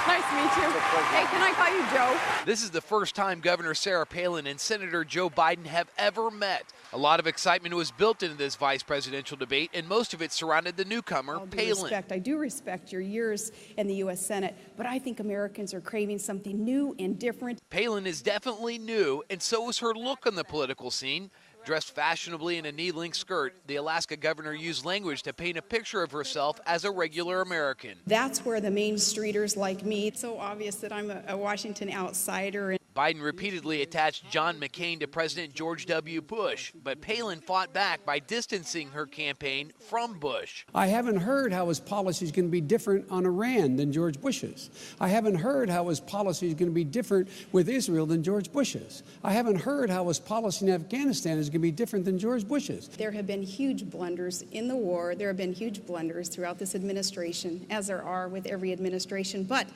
Nice to meet you. Hey, can I call you Joe? This is the first time Governor Sarah Palin and Senator Joe Biden have ever met. A lot of excitement was built into this vice presidential debate, and most of it surrounded the newcomer, Palin. I do respect your years in the U.S. Senate, but I think Americans are craving something new and different. Palin is definitely new, and so is her look on the political scene. Dressed fashionably in a knee-length skirt, the Alaska governor used language to paint a picture of herself as a regular American. That's where the Main Streeters like me. It's so obvious that I'm a Washington outsider. Biden repeatedly attached John McCain to President George W. Bush, but Palin fought back by distancing her campaign from Bush. I haven't heard how his policy is going to be different on Iran than George Bush's. I haven't heard how his policy is going to be different with Israel than George Bush's. I haven't heard how his policy in Afghanistan is going to be different than George Bush's. There have been huge blunders in the war. There have been huge blunders throughout this administration, as there are with every administration. But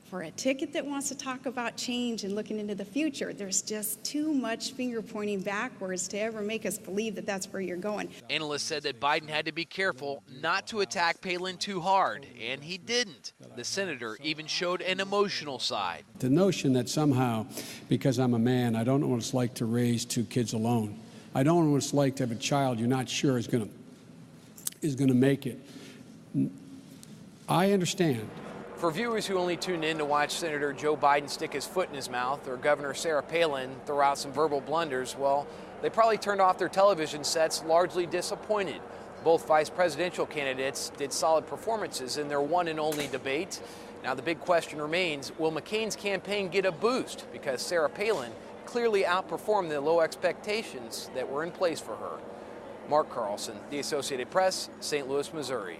for a ticket that wants to talk about change and looking into the future, there's just too much finger pointing backwards to ever make us believe that that's where you're going. Analysts said that Biden had to be careful not to attack Palin too hard, and he didn't. The senator even showed an emotional side. The notion that somehow, because I'm a man, I don't know what it's like to raise two kids alone. I don't know what it's like to have a child you're not sure is going to make it. I understand. For viewers who only tuned in to watch Senator Joe Biden stick his foot in his mouth or Governor Sarah Palin throw out some verbal blunders, well, they probably turned off their television sets largely disappointed. Both vice presidential candidates did solid performances in their one and only debate. Now the big question remains, will McCain's campaign get a boost? Because Sarah Palin clearly outperformed the low expectations that were in place for her. Mark Carlson, The Associated Press, St. Louis, Missouri.